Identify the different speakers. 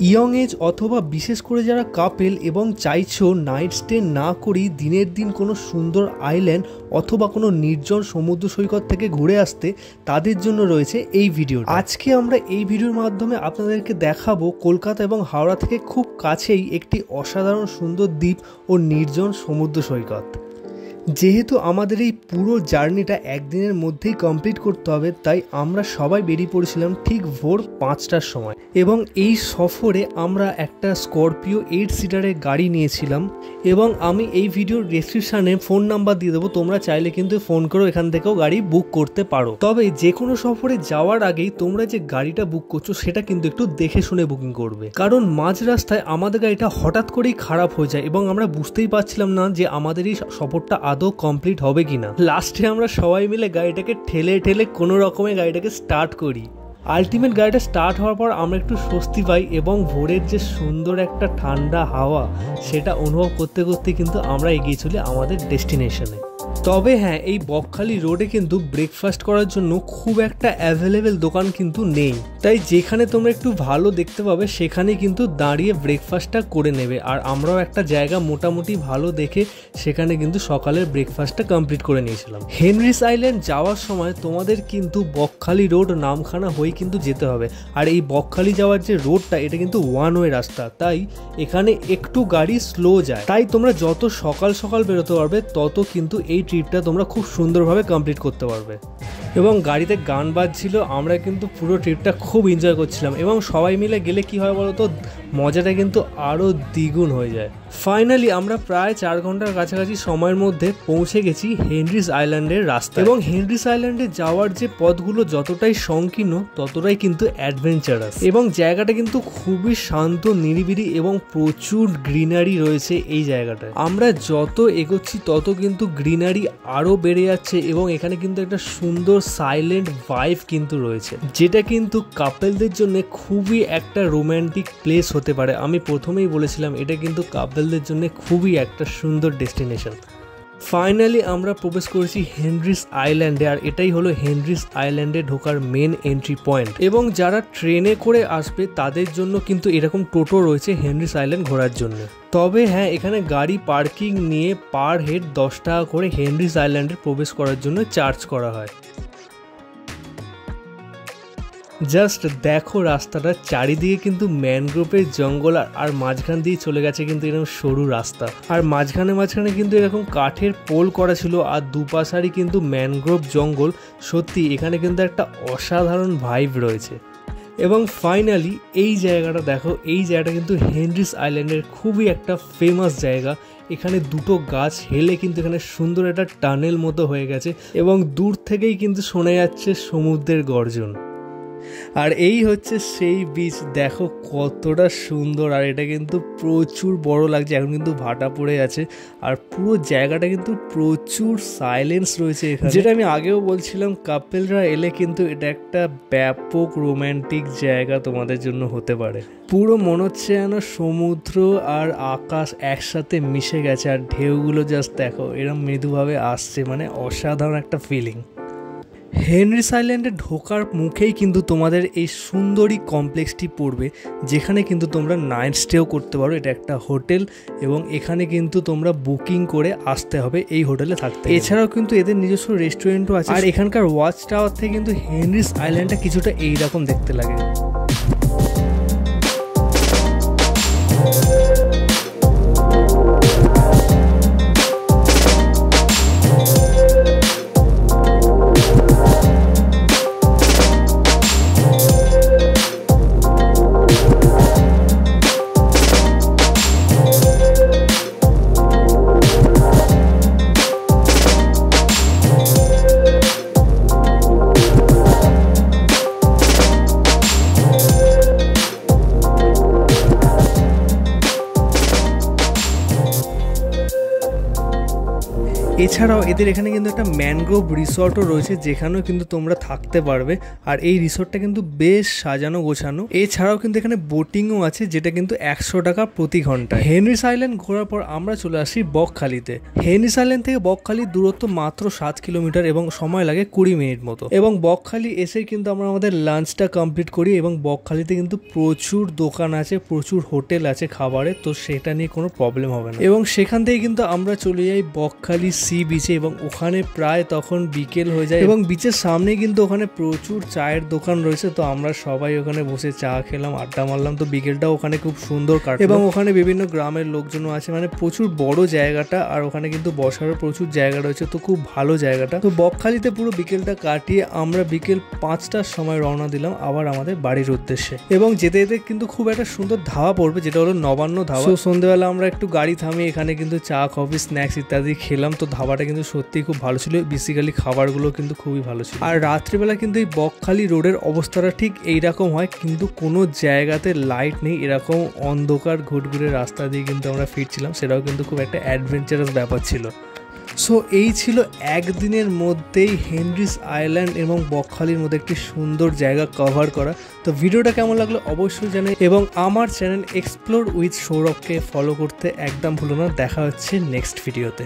Speaker 1: Young age অথবা বিশেষ করে যারা কাপেল এবং চাইছো নাইট স্টে না করেই দিনের দিন কোনো সুন্দর আইল্যান্ড অথবা কোনো নির্জন সমুদ্র সৈকত থেকে ঘুরে আসতে, তাদের জন্য রয়েছে এই ভিডিও। আজকে আমরা এই ভিডিওর মাধ্যমে আপনাদেরকে দেখাবো কলকাতা এবং হাওড়া থেকে খুব কাছেই একটি অসাধারণ সুন্দর দ্বীপ ও নির্জন সমুদ্র সৈকত। যেহেতু আমাদের এই পুরো জার্নিটা একদিনের মধ্যেই কমপ্লিট করতে হবে, তাই আমরা সবাই বেরিয়ে পড়েছিলাম ঠিক ভোর 5টার সময় এবং এই সফরে আমরা একটা স্করপিও 8 সিটারের গাড়ি নিয়েছিলাম এবং আমি এই ভিডিওর ডেসক্রিপশানে ফোন নাম্বার দিয়ে দেবো, তোমরা চাইলে কিন্তু ফোন করেও এখান থেকেও গাড়ি বুক করতে পারো। তবে যে কোনো সফরে যাওয়ার আগেই তোমরা যে গাড়িটা বুক করছো সেটা কিন্তু একটু দেখে শুনে বুকিং করবে, কারণ মাঝ রাস্তায় আমাদের গাড়িটা হঠাৎ করেই খারাপ হয়ে যায় এবং আমরা বুঝতেই পারছিলাম না যে আমাদের এই সফরটা আদৌ কমপ্লিট হবে কিনা। লাস্টে আমরা সবাই মিলে গাড়িটাকে ঠেলে ঠেলে কোনো রকমে গাড়িটাকে স্টার্ট করি। আলটিমেট গাড়িটা স্টার্ট হওয়ার পর আমরা একটু স্বস্তি পাই এবং ভোরের যে সুন্দর একটা ঠান্ডা হাওয়া সেটা অনুভব করতে করতে কিন্তু আমরা এগিয়ে চলি আমাদের ডেস্টিনেশনে। তবে হ্যাঁ, এই বকখালি রোডে কিন্তু ব্রেকফাস্ট করার জন্য খুব একটা অ্যাভেলেবেল দোকান কিন্তু নেই, তাই যেখানে তোমরা একটু ভালো দেখতে পাবে সেখানে কিন্তু দাঁড়িয়ে ব্রেকফাস্টটা করে নেবে। আর আমরাও একটা জায়গা মোটামুটি ভালো দেখে সেখানে কিন্তু সকালের ব্রেকফাস্টটা কমপ্লিট করে নিয়েছিলাম। হেনরিস আইল্যান্ড যাওয়ার সময় তোমাদের কিন্তু বকখালি রোড নামখানা হয়ে কিন্তু যেতে হবে। আর এই বকখালি যাওয়ার যে রোডটা এটা কিন্তু ওয়ান ওয়ে রাস্তা, তাই এখানে একটু গাড়ি স্লো যায়। তাই তোমরা যত সকাল সকাল বেরোতে পারবে তত কিন্তু এই ট্রিপটা তোমরা খুব সুন্দরভাবে কমপ্লিট করতে পারবে। এবং গাড়িতে গান বাজছিল, আমরা কিন্তু পুরো ট্রিপটা খুব এনজয় করছিলাম এবং সবাই মিলে গেলে কি হয় বলো তো, মজাটা কিন্তু আরও দ্বিগুণ হয়ে যায়। ফাইনালি আমরা প্রায় 4 ঘন্টার কাছাকাছি সময়ের মধ্যে পৌঁছে গেছি হেনরিস আইল্যান্ডের রাস্তা। এবং হেনরিস আইল্যান্ডে যাওয়ার যে পথগুলো যতটাই সংকীর্ণ ততটাই কিন্তু অ্যাডভেঞ্চারাস এবং জায়গাটা কিন্তু খুবই শান্ত নিরিবিলি এবং প্রচুর গ্রিনারি রয়েছে এই জায়গাটায়। আমরা যত এগোচ্ছি তত কিন্তু গ্রিনারি আরও বেড়ে যাচ্ছে এবং এখানে কিন্তু একটা সুন্দর সাইলেন্ট ভাইব কিন্তু রয়েছে, যেটা কিন্তু কাপেলদের জন্য খুবই একটা রোম্যান্টিক প্লেস হতে পারে। আমি প্রথমেই বলেছিলাম এটা কিন্তু কাপেলদের জন্য খুবই একটা সুন্দর ডেস্টিনেশন। ফাইনালি আমরা প্রবেশ করেছি হেনরিস আইল্যান্ডে, আর এটাই হলো হেনরিস আইল্যান্ডে ঢোকার মেন এন্ট্রি পয়েন্ট। এবং যারা ট্রেনে করে আসবে তাদের জন্য কিন্তু এরকম টোটো রয়েছে হেনরিস আইল্যান্ড ঘোরার জন্য। তবে হ্যাঁ, এখানে গাড়ি পার্কিং নিয়ে পার হেড 10 টাকা করে হেনরিস আইল্যান্ডে প্রবেশ করার জন্য চার্জ করা হয়। জাস্ট দেখো রাস্তাটা, চারিদিকে কিন্তু ম্যানগ্রোভের জঙ্গল আর মাঝখান দিয়ে চলে গেছে কিন্তু এরকম সরু রাস্তা, আর মাঝখানে কিন্তু এরকম কাঠের পোল করা ছিল আর দুপাশারই কিন্তু ম্যানগ্রোভ জঙ্গল। সত্যি এখানে কিন্তু একটা অসাধারণ ভাইব রয়েছে। এবং ফাইনালি এই জায়গাটা দেখো, এই জায়গাটা কিন্তু হেনরিস আইল্যান্ডের খুবই একটা ফেমাস জায়গা। এখানে দুটো গাছ হেলে কিন্তু এখানে সুন্দর একটা টানেল মতো হয়ে গেছে এবং দূর থেকেই কিন্তু শোনা যাচ্ছে সমুদ্রের গর্জন। আর এই হচ্ছে সেই বিচ, দেখো কতটা সুন্দর। আর এটা কিন্তু প্রচুর বড় লাগছে, এখন কিন্তু ভাটা পড়ে আছে আর পুরো জায়গাটা কিন্তু প্রচুর সাইলেন্স রয়েছে এখানে। যেটা আমি আগেও বলছিলাম, কাপেলরা এলে কিন্তু এটা একটা ব্যাপক রোম্যান্টিক জায়গা তোমাদের জন্য হতে পারে। পুরো মনে হচ্ছে যেন সমুদ্র আর আকাশ একসাথে মিশে গেছে, আর ঢেউগুলো জাস্ট দেখো এরকম মৃদুভাবে আসছে, মানে অসাধারণ একটা ফিলিং। হেনরিস আইল্যান্ডে ঢোকার মুখেই কিন্তু তোমাদের এই সুন্দরী কমপ্লেক্সটি পড়বে, যেখানে কিন্তু তোমরা নাইট স্টেও করতে পারো। এটা একটা হোটেল এবং এখানে কিন্তু তোমরা বুকিং করে আসতে হবে এই হোটেলে থাকতে। এছাড়াও কিন্তু এদের নিজস্ব রেস্টুরেন্টও আছে। আর এখানকার ওয়াচ টাওয়ার থেকে কিন্তু হেনরিস আইল্যান্ডটা কিছুটা এইরকম দেখতে লাগে। এছাড়াও এদের এখানে কিন্তু একটা ম্যানগ্রোভ রিসর্টও রয়েছে, যেখানেও কিন্তু তোমরা থাকতে পারবে। আর এই রিসর্টটা কিন্তু বেশ সাজানো গোছানো। এছাড়াও কিন্তু এখানে বোটিংও আছে, যেটা কিন্তু 100 টাকা প্রতি ঘন্টায়। হেনরিস আইল্যান্ড ঘোরার পর আমরা চলে আসি বকখালিতে। হেনরিস আইল্যান্ড থেকে বকখালির দূরত্ব মাত্র 7 কিলোমিটার এবং সময় লাগে 20 মিনিট মতো। এবং বকখালি এসেই কিন্তু আমরা আমাদের লাঞ্চটা কমপ্লিট করি। এবং বকখালিতে কিন্তু প্রচুর দোকান আছে, প্রচুর হোটেল আছে খাবারের, তো সেটা নিয়ে কোনো প্রবলেম হবে না। এবং সেখান থেকে কিন্তু আমরা চলে যাই বকখালি সি বিচে এবং ওখানে প্রায় তখন বিকেল হয়ে যায় এবং বিচের সামনে কিন্তু ওখানে প্রচুর চায়ের দোকান রয়েছে। তো আমরা সবাই ওখানে বসে চা খেলাম, আড্ডা মারলাম। তো বিকেলটাও ওখানে খুব সুন্দর কাটলো এবং ওখানে বিভিন্ন গ্রামের লোকজনও আছে, মানে প্রচুর বড় জায়গাটা। আর ওখানে কিন্তু বসারও প্রচুর জায়গা রয়েছে, তো খুব ভালো জায়গাটা। তো বকখালিতে পুরো বিকেলটা কাটিয়ে আমরা বিকেল 5টার সময় রওনা দিলাম আবার আমাদের বাড়ির উদ্দেশ্যে। এবং যেতে যেতে কিন্তু খুব একটা সুন্দর ধাবা পড়বে, যেটা হলো নবান্ন ধাবা। তো সন্ধ্যেবেলা আমরা একটু গাড়ি থামিয়ে এখানে কিন্তু চা, কফি, স্ন্যাক্স ইত্যাদি খেলাম। তো ধাবাটা কিন্তু সত্যিই খুব ভালো ছিল, বেসিক্যালি খাবারগুলো কিন্তু খুবই ভালো ছিল। আর রাত্রিবেলা কিন্তু এই বকখালি রোডের অবস্থাটা ঠিক এইরকম হয়, কিন্তু কোনো জায়গাতে লাইট নেই, এরকম অন্ধকার ঘুটঘুরে রাস্তা দিয়ে কিন্তু আমরা ফিরছিলাম। সেটাও কিন্তু খুব একটা অ্যাডভেঞ্চারাস ব্যাপার ছিল। সো এই ছিল একদিনের মধ্যেই হেনরিস আইল্যান্ড এবং বকখালির মধ্যে একটি সুন্দর জায়গা কভার করা। তো ভিডিওটা কেমন লাগলো অবশ্যই জানাই এবং আমার চ্যানেল এক্সপ্লোর উইথ সৌরভকে ফলো করতে একদম ভুলো না। দেখা হচ্ছে নেক্সট ভিডিওতে।